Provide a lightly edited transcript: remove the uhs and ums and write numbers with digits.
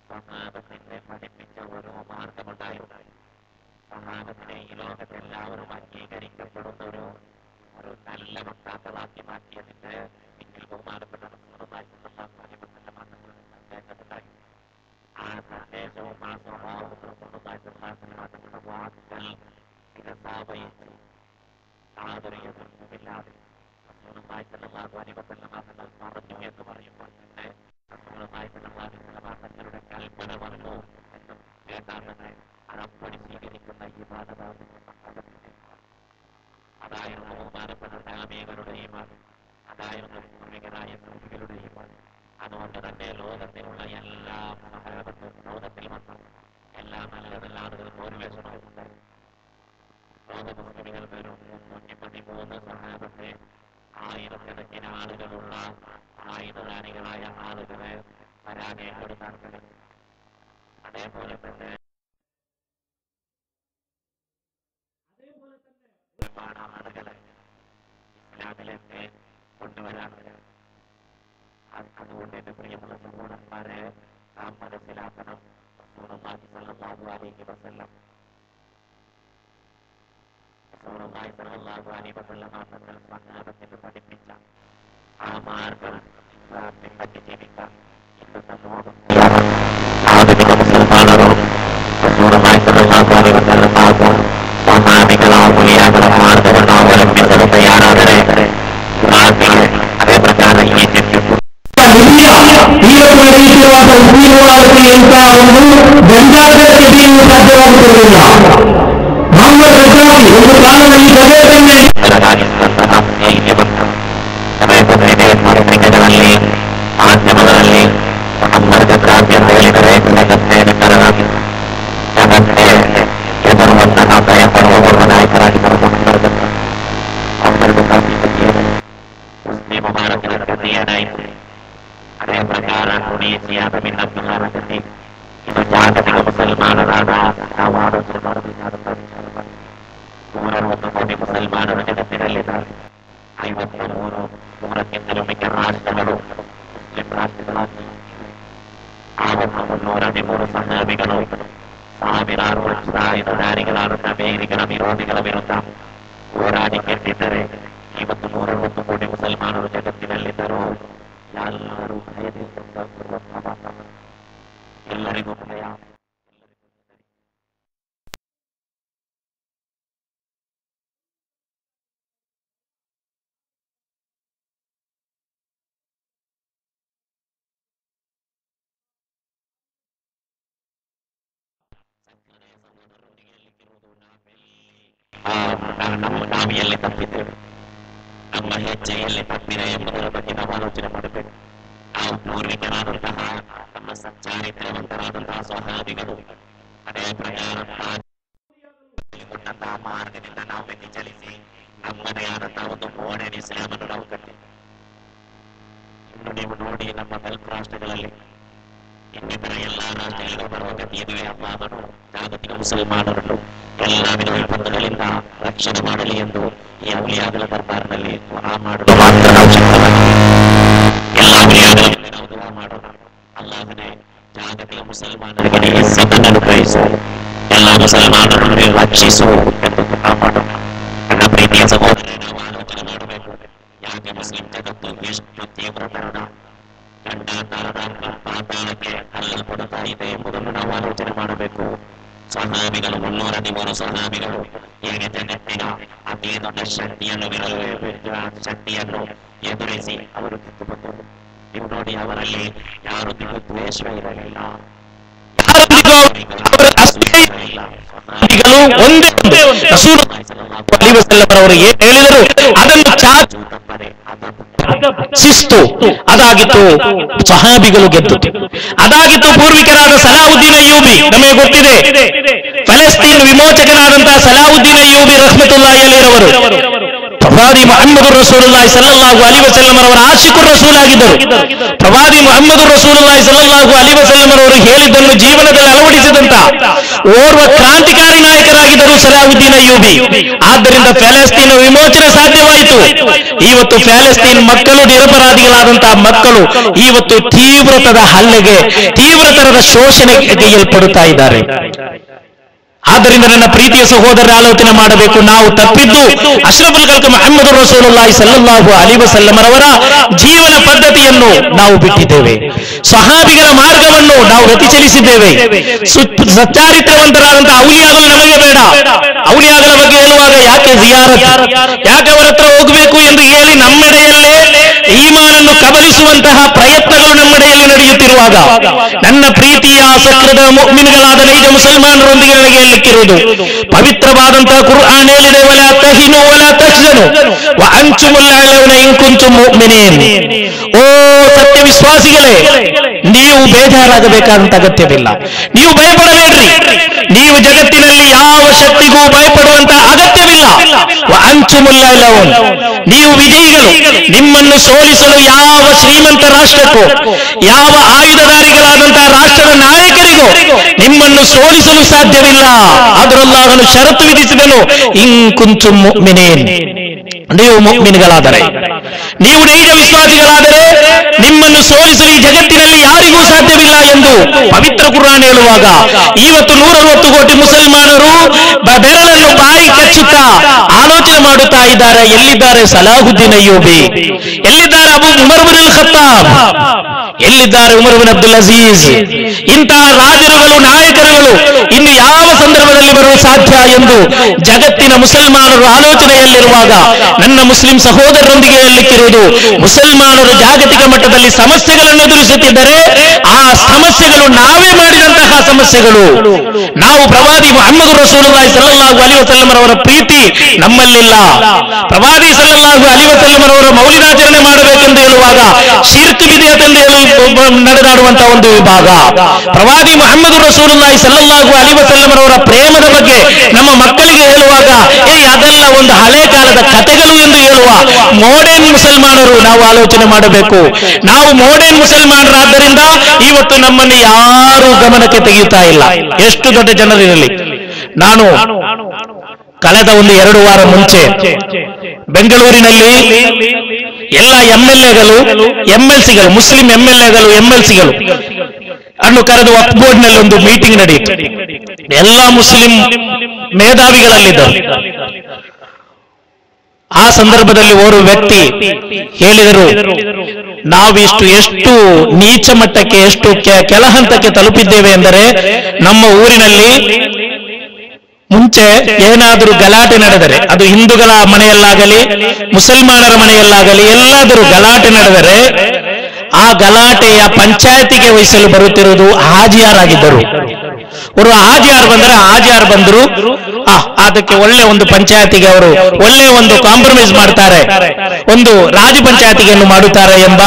സഹാബത്തിനെ പഠിപ്പിച്ച ഓരോ മാർഗമുണ്ടായിരുന്നു. സഹാബത്തിനെ ഈ ലോകത്തെല്ലാവരും അംഗീകരിക്കപ്പെടുന്ന ഒരു നല്ല വക്താക്കളാക്കി മാറ്റിയതിന്റെ പിന്നിൽ ബഹുമാനപ്പെട്ട ആ സന്ദേശവും ആ സ്വഭാവവും വാക്കുകൾ സ്ഥിരതാവയിച്ചു യാതൊരു എതിർപ്പുമില്ലാതെ മാസങ്ങൾ പറഞ്ഞു എന്ന് പറയുമ്പോൾ തന്നെ മാസങ്ങളുടെ കൽപ്പന വന്നു എന്നും കേട്ടാണ് അതപ്പടി സ്വീകരിക്കുന്ന ഈ അതായിരുന്നു ബഹുമാനപ്പെട്ട ധാർമ്മികരുടെ ഈമാൻ, അതായിരുന്നു ഭൂമികരായ ഭൂമികളുടെ ഈമാൻ. അതുകൊണ്ട് തന്നെ ലോകത്തിലുള്ള എല്ലാ സഹാബത്തും ലോകത്തിൽ വന്നു എല്ലാ നല്ല ആളുകളും ഒരു വേഷമായിട്ടുണ്ടായിരുന്നു. ലോക മുസ്ലിമുകൾ വെറും 313 സഹാബത്തെ ആയിരക്കണക്കിന് ആളുകളുള്ള ആയുധധാരികളായ ആളുകളെ പരാജയപ്പെടുത്താൻ കഴിയും. അതേപോലെ തന്നെ ഒരുപാട് ആളുകളെ ഇസ്ലാമിലേക്ക് കൊണ്ടുവരാൻ. അതുകൊണ്ട് എന്റെ പ്രിയമുള്ള സഹോദരന്മാരെ നാം മനസ്സിലാക്കണം, റസൂലുള്ളാഹി സ്വല്ലല്ലാഹു അലൈഹി വസല്ലം തങ്ങൾ സഹാബത്തിന് പഠിപ്പിച്ച ആ മാർഗം പിൻപറ്റി ജീവിക്കാൻ ഇന്നത്തെ ലോകം ആധുനിക മുസൽമാനോ റസൂലുള്ളാഹി സ്വല്ലല്ലാഹു അലൈഹി വസല്ലം മാർഗം സഹാബികളോ മുനിയാകളോ മാർഗങ്ങളോ അവലംബിച്ചത് തയ്യാറാകരെ അതേ പ്രകാരം ഈ ಮಾಧ್ಯಮಗಳಲ್ಲಿ ಸಂಬರ್ಧಕ್ರಾಂತಿಯನ್ನು ಹೇಳಿದರೆ ಜಗತ್ತೇ ಜಗತ್ತೇ ಎದುರುವಂತಹ ಭಯಪಡುವ ನಾಯಕರಾಗಿ ಮುಸ್ಲಿಂ ಭಾರತದ ಗತಿ ಏನಾಯಿತು? ಅದೇ ಪ್ರಕಾರ ಟುನೀಸಿಯಾದ ಬಿನ್ ಅಬ್ದುಲ್ಲಾ ಗತಿ. ಇದು ಜಾಗತಿಕ ಮುಸಲ್ಮಾನರಾದ ನಾವು ಆಲೋಚನೆ ಮಾಡಬೇಕಾದಂತಹ ವಿಚಾರ. 160 ಕೋಟಿ ಮುಸಲ್ಮಾನರು ಜಗತ್ತಿನಲ್ಲಿದ್ದಾರೆ. 53 ಮಿಕ್ಕ ರಾಷ್ಟ್ರಗಳು ಮುಸ್ಲಿಂ ರಾಷ್ಟ್ರಗಳಾಗಿ ಆ 313 ಸಹಾಬಿಗಳು ಸಾವಿರಾರು ಲಕ್ಷ ಆಯುಧಧಾರಿಗಳಾದ ಬೇರಿಗಳ ವಿರೋಧಿಗಳ ವಿರುದ್ಧ ಹೋರಾಡಿ ಗೆದ್ದಿದ್ದರೆ ಇವತ್ತು 160 ಕೋಟಿ ಮುಸಲ್ಮಾನರು ಜಗತ್ತಿನಲ್ಲಿದ್ದರು. ಎಲ್ಲರೂ ಭಯದಿಂದ ಎಲ್ಲರಿಗೂ ಭಯ. ನಾವು ಎಲ್ಲಿ ತಪ್ಪಿದ್ದೇವೆ, ನಮ್ಮ ಹೆಜ್ಜೆಯಲ್ಲಿ ತಪ್ಪಿದೆ ಎಂಬುದರ ಬಗ್ಗೆ ನಾವು ಆಲೋಚನೆ ಮಾಡಬೇಕು. ನಾವು ಪೂರ್ವಿಕರಾದಂತಹ ನಮ್ಮ ಸಚ್ಚಾರಿತ್ರವಂತರಾದಂತಹ ಸ್ವಹಾದಿಗಳು ಅದೇ ಪ್ರಯಾಣ ಕೊಟ್ಟಂತಹ ಮಾರ್ಗದಿಂದ ನಾವು ವ್ಯತಿಚಲಿಸಿ ನಮ್ಮದೇ ಆದಂತಹ ಒಂದು ಮೋಡರ್ನ್ ಇಸ್ಲಾಮನ್ನು ನಾವು ಕಟ್ಟಿ. ಇನ್ನು ನೀವು ನೋಡಿ, ನಮ್ಮ ಗಲ್ಫ್ ರಾಷ್ಟ್ರಗಳಲ್ಲಿ ಇನ್ನಿತರ ಎಲ್ಲ ರಾಷ್ಟ್ರಗಳಿಗೂ ಬರುವ ಗತಿ ಇದುವೆ. ಅಲ್ಲಾಹನು ಜಾಗತಿಕ ಮುಸಲ್ಮಾನರನ್ನು ಎಲ್ಲ ವಿಧ ವಿಪತ್ತುಗಳಿಂದ ರಕ್ಷಣೆ ಮಾಡಲಿ ಎಂದು ಈ ಔಲಿಯಾಗಳ ದರ್ಬಾರ್ನಲ್ಲಿ ದುಆ ಮಾಡಲು ಮಾತ್ರ ನಾವು ಶಕ್ತರಾಗಿ ಎಲ್ಲ ಔಲಿಯಾಗಳಲ್ಲಿ ನಾವು ದುಆ ಮಾಡೋಣ. ಅಲ್ಲಾಹನೇ ಜಾಗತಿಕ ಮುಸಲ್ಮಾನರಿಗೆ ಇಸ್ಸತನ್ನು ಅನುಗ್ರಹಿಸು, ಎಲ್ಲ ಮುಸಲ್ಮಾನರನ್ನು ರಕ್ಷಿಸು ಎಂದು ದುಆ ಮಾಡೋಣ. ನನ್ನ ಪ್ರೀತಿಯ ಸಹೋದರರೇ, ನಾವು ಆಲೋಚನೆ ಮಾಡಬೇಕು, ಯಾಕೆ ಮುಸ್ಲಿಂ ಜಗತ್ತು ಎಷ್ಟು ತೀವ್ರ ಮರಣ ಪಾತಾಳಕ್ಕೆ ತಳ್ಳಲ್ಪಡುತ್ತಾ ಇದೆ ಎಂಬುದನ್ನು ನಾವು ಆಲೋಚನೆ ಮಾಡಬೇಕು. ಸಹಾಬಿಗಳು 313 ಸಹಾಬಿಗಳು ಹೇಗೆ ಜಗತ್ತಿನ ಅತಿ ದೊಡ್ಡ ಶಕ್ತಿಯನ್ನು ಎದುರಿಸಿ ಅವರು ಗೆದ್ದು ಬಂದರು. ನೀವು ನೋಡಿ, ಅವರಲ್ಲಿ ಯಾರೊಂದಿಗೂ ದ್ವೇಷವೇ ಇರಲಿಲ್ಲ, ಶಿಸ್ತು ಅದಾಗಿತ್ತು. ಸಹಾಬಿಗಳು ಗೆದ್ದುದು ಅದಾಗಿತ್ತು. ಪೂರ್ವಿಕರಾದ ಸಲಾವುದ್ದೀನ್ ಅಯ್ಯೂಬಿ, ನಮಗೆ ಗೊತ್ತಿದೆ, ಫಲಸ್ತೀನ್ ವಿಮೋಚಕರಾದಂತಹ ಸಲಾವುದ್ದೀನ್ ಅಯ್ಯೂಬಿ ರಹ್ಮತುಲ್ಲಾಹಿ ಅಲೈಹಿರವರು ಪ್ರವಾದಿ ಮುಹಮ್ಮದ್ ರಸೂಲುಲ್ಲಾಹಿ ಸಲ್ಲಲ್ಲಾಹು ಅಲೈಹಿ ವಸಲ್ಲಂ ಅವರ ಆಶಿಕುರ್ ರಸೂಲ್ ಆಗಿದ್ದರು. ಪ್ರವಾದಿ ಮುಹಮ್ಮದ್ ರಸೂಲುಲ್ಲಾಹಿ ಸಲ್ಲಲ್ಲಾಹು ಅಲೈಹಿ ವಸಲ್ಲಂ ಅವರು ಹೇಳಿದ್ದನ್ನು ಜೀವನದಲ್ಲಿ ಅಳವಡಿಸಿದಂತ ಓರ್ವ ಕ್ರಾಂತಿಕಾರಿ ನಾಯಕರಾಗಿದ್ದರು ಸಲಾಹುದ್ದೀನ್ ಅಯ್ಯೂಬಿ. ಆದ್ದರಿಂದ ಪ್ಯಾಲೆಸ್ತೀನ್ ವಿಮೋಚನೆ ಸಾಧ್ಯವಾಯಿತು. ಇವತ್ತು ಪ್ಯಾಲೆಸ್ತೀನ್ ಮಕ್ಕಳು, ನಿರಪರಾಧಿಗಳಾದಂತಹ ಮಕ್ಕಳು ಇವತ್ತು ತೀವ್ರತರದ ಹಲ್ಲೆಗೆ, ತೀವ್ರತರದ ಶೋಷಣೆಗೆ ಗೈಯಲ್ಪಡುತ್ತಾ ಇದ್ದಾರೆ. ಆದ್ದರಿಂದ ನನ್ನ ಪ್ರೀತಿಯ ಸಹೋದರ ಆಲೋಚನೆ ಮಾಡಬೇಕು. ನಾವು ತಪ್ಪಿದ್ದು ಅಶ್ರಫುಲ್ ಖಲ್ಕ್ ಮುಹಮ್ಮದ್ ರಸೂಲುಲ್ಲಾಹಿ ಸಲ್ಲಲ್ಲಾಹು ಅಲೈಹಿ ವಸಲ್ಲಂ ಅವರ ಜೀವನ ಪದ್ಧತಿಯನ್ನು ನಾವು ಬಿಟ್ಟಿದ್ದೇವೆ. ಸಹಾಬಿಗಳ ಮಾರ್ಗವನ್ನು ನಾವು ರತಿಚಲಿಸಿದ್ದೇವೆ. ಸಚ್ಚಾರಿತ್ರವಂತರಾದಂತಹ ಔಲಿಯಾಗಳು ನಮಗೆ ಬೇಡ. ಔಲಿಯಾಗಳ ಬಗ್ಗೆ ಹೇಳುವಾಗ ಯಾಕೆ ಜಿಯಾರತ್, ಯಾಕೆ ಅವರ ಹತ್ರ ಹೋಗಬೇಕು ಎಂದು ಹೇಳಿ ನಮ್ಮೆಡೆಯಲ್ಲೇ ಈಮಾನನ್ನು ಕಬಲಿಸುವಂತಹ ಪ್ರಯತ್ನಗಳು ನಮ್ಮೆಡೆಯಲ್ಲಿ ನಡೆಯುತ್ತಿರುವಾಗ ನನ್ನ ಪ್ರೀತಿಯ ಸಕ್ರದ ಮುಅ್ಮಿನ್ಗಳಾದ ನೈಜ ಮುಸಲ್ಮಾನರೊಂದಿಗೆ ನನಗೆ ಹೇಳಲಿಕ್ಕಿರುವುದು ಪವಿತ್ರವಾದಂತಹ ಕುರ್ಆನ್ ಹೇಳಿದೆ, ವಲಾ ತಹಿನು ವಲಾ ತಹ್ಜನು ವ ಅಂತುಮುಲ್ ಅಲೌನ ಇನ್ ಕುಂತುಂ ಮುಅ್ಮಿನೀನ್. ಓ ಸತ್ಯ ವಿಶ್ವಾಸಿಗಳೇ, ನೀವು ಬೇಜಾರಾಗಬೇಕಾದಂತ ಅಗತ್ಯವಿಲ್ಲ, ನೀವು ಭಯಪಡಬೇಡ್ರಿ. ನೀವು ಜಗತ್ತಿನಲ್ಲಿ ಯಾವ ಶಕ್ತಿಗೂ ಭಯಪಡುವಂತಹ ಅಗತ್ಯವಿಲ್ಲ. ವ ಅಂತುಮುಲ್ ಅಲೌನ, ನೀವು ವಿಜಯಿಗಳು. ನಿಮ್ಮನ್ನು ಸೋಲಿಸಲು ಯಾವ ಶ್ರೀಮಂತ ರಾಷ್ಟ್ರಕ್ಕೂ, ಯಾವ ಆಯುಧಧಾರಿಗಳಾದಂತಹ ರಾಷ್ಟ್ರದ ನಾಯಕರಿಗೂ ನಿಮ್ಮನ್ನು ಸೋಲಿಸಲು ಸಾಧ್ಯವಿಲ್ಲ. ಆದರೂ ಅಲ್ಲಾಹನು ಷರತ್ತು ವಿಧಿಸಿದನು, ಇನ್ ಕುಂತುಂ ಮುಅ್ಮಿನೀನ್, ನೀವು ಮುಅ್ಮಿನ್ಗಳಾದರೆ, ನೀವು ನೈಜ ವಿಶ್ವಾಸಿಗಳಾದರೆ ನಿಮ್ಮನ್ನು ಸೋಲಿಸಲು ಈ ಜಗತ್ತಿನಲ್ಲಿ ಯಾರಿಗೂ ಸಾಧ್ಯವಿಲ್ಲ ಎಂದು ಪವಿತ್ರ ಕುರ್ಆನ್ ಹೇಳುವಾಗ ಇವತ್ತು 160 ಕೋಟಿ ಮುಸಲ್ಮಾನರು ಬೆರಳನ್ನು ಬಾಯಿ ಕಚ್ಚುತ್ತಾ ಆಲೋಚನೆ ಮಾಡುತ್ತಾ ಇದ್ದಾರೆ, ಎಲ್ಲಿದ್ದಾರೆ ಸಲಾಹುದ್ದೀನ್ ಅಯ್ಯೂಬಿ, ಎಲ್ಲಿದ್ದಾರೆ ಉಮರ್ ಬಿನ್ ಅಲ್ ಖತ್ತಾಬ್, ಎಲ್ಲಿದ್ದಾರೆ ಉಮರ್ ಬಿನ್ ಅಬ್ದುಲ್ ಅಜೀಜ್, ಇಂತಹ ರಾಜರುಗಳು, ನಾಯಕರುಗಳು ಇನ್ನು ಯಾವ ಸಂದರ್ಭದಲ್ಲಿ ಬರಲು ಸಾಧ್ಯ ಎಂದು ಜಗತ್ತಿನ ಮುಸಲ್ಮಾನರು ಆಲೋಚನೆಯಲ್ಲಿರುವಾಗ ನನ್ನ ಮುಸ್ಲಿಂ ಸಹೋದರರೊಂದಿಗೆ ಹೇಳಲಿಕ್ಕಿರುವುದು, ಮುಸಲ್ಮಾನರು ಜಾಗತಿಕ ಮಟ್ಟದಲ್ಲಿ ಸಮಸ್ಯೆಗಳನ್ನು ಎದುರಿಸುತ್ತಿದ್ದರೆ ಆ ಸಮಸ್ಯೆಗಳು ನಾವೇ ಮಾಡಿದಂತಹ ಸಮಸ್ಯೆಗಳು. ನಾವು ಪ್ರವಾದಿ ಮುಹಮ್ಮದ್ ರಸೂಲುಲ್ಲಾಹಿ ಸಲ್ಲಲ್ಲಾಹು ಅಲೈಹಿ ವಸಲ್ಲಂ ಅವರ ಪ್ರೀತಿ ನಮ್ಮಲ್ಲಿಲ್ಲ. ಪ್ರವಾದಿ ಸಲ್ಲಲ್ಲಾಹು ಅಲೈಹಿ ವಸಲ್ಲಂ ಅವರ ಮೌಲಿದಾಚರಣೆ ಮಾಡಬೇಕೆಂದು ಹೇಳುವಾಗ ಶಿರ್ಕ್ ಬಿದ್ಅತ್ ಎಂದು ನಡೆದಾಡುವಂತಹ ಒಂದು ವಿಭಾಗ. ಪ್ರವಾದಿ ಮುಹಮ್ಮದ್ ರಸೂಲುಲ್ಲಾಹಿ ಸಲ್ಲಲ್ಲಾಹು ಅಲೈಹಿ ವಸಲ್ಲಂ ಅವರ ಪ್ರೇಮದ ಬಗ್ಗೆ ನಮ್ಮ ಮಕ್ಕಳಿಗೆ ಹೇಳುವಾಗ ಅದೆಲ್ಲ ಒಂದು ಹಳೆ ಕಾಲದ ಕಥೆಗಳು ಎಂದು ಹೇಳುವ ಮೋಡರ್ನ್ ಮುಸಲ್ಮಾನರು ನಾವು ಆಲೋಚನೆ ಮಾಡಬೇಕು. ನಾವು ಮೋಡರ್ನ್ ಮುಸಲ್ಮಾನರಾದ್ದರಿಂದ ಇವತ್ತು ನಮ್ಮನ್ನು ಯಾರೂ ಗಮನಕ್ಕೆ ತೆಗೆಯುತ್ತಾ ಇಲ್ಲ. ಎಷ್ಟು ದೊಡ್ಡ ಜನರಿರಲಿ. ನಾನು ಕಳೆದ 1-2 ವಾರ ಮುಂಚೆ ಬೆಂಗಳೂರಿನಲ್ಲಿ ಎಲ್ಲ ಎಂಎಲ್ಎಗಳು, ಎಂಎಲ್ಸಿಗಳು, ಮುಸ್ಲಿಂ ಎಂಎಲ್ಎಗಳು, ಎಂಎಲ್ಸಿಗಳು ಅನ್ನು ಕರೆದು ವಕ್ಫ್ ಬೋರ್ಡ್ನಲ್ಲಿ ಒಂದು ಮೀಟಿಂಗ್ ನಡೆಯಿತು. ಎಲ್ಲ ಮುಸ್ಲಿಂ ಮೇಧಾವಿಗಳಲ್ಲಿದ್ದರು. ಆ ಸಂದರ್ಭದಲ್ಲಿ ಓರ್ವ ವ್ಯಕ್ತಿ ಹೇಳಿದರು, ನಾವಿಷ್ಟು ಎಷ್ಟು ನೀಚ ಮಟ್ಟಕ್ಕೆ, ಎಷ್ಟು ಕೆಳಹಂತಕ್ಕೆ ತಲುಪಿದ್ದೇವೆ ಎಂದರೆ, ನಮ್ಮ ಊರಿನಲ್ಲಿ ಮುಂಚೆ ಏನಾದರೂ ಗಲಾಟೆ ನಡೆದರೆ, ಅದು ಹಿಂದೂಗಳ ಮನೆಯಲ್ಲಾಗಲಿ ಮುಸಲ್ಮಾನರ ಮನೆಯಲ್ಲಾಗಲಿ ಎಲ್ಲಾದರೂ ಗಲಾಟೆ ನಡೆದರೆ ಆ ಗಲಾಟೆಯ ಪಂಚಾಯತಿಗೆ ವಹಿಸಲು ಬರುತ್ತಿರುವುದು ಹಾಜಿಯಾರ್ ಆಗಿದ್ದರು. ಅವರು ಹಾಜಿಯಾರ್ ಬಂದರೆ ಹಾಜಿಯಾರ್ ಬಂದರು, ಅದಕ್ಕೆ ಒಳ್ಳೆ ಒಂದು ಪಂಚಾಯತಿಗೆ ಅವರು ಒಳ್ಳೆ ಒಂದು ಕಾಂಪ್ರಮೈಸ್ ಮಾಡ್ತಾರೆ, ಒಂದು ರಾಜು ಪಂಚಾಯತಿಗೆಯನ್ನು ಮಾಡುತ್ತಾರೆ ಎಂಬ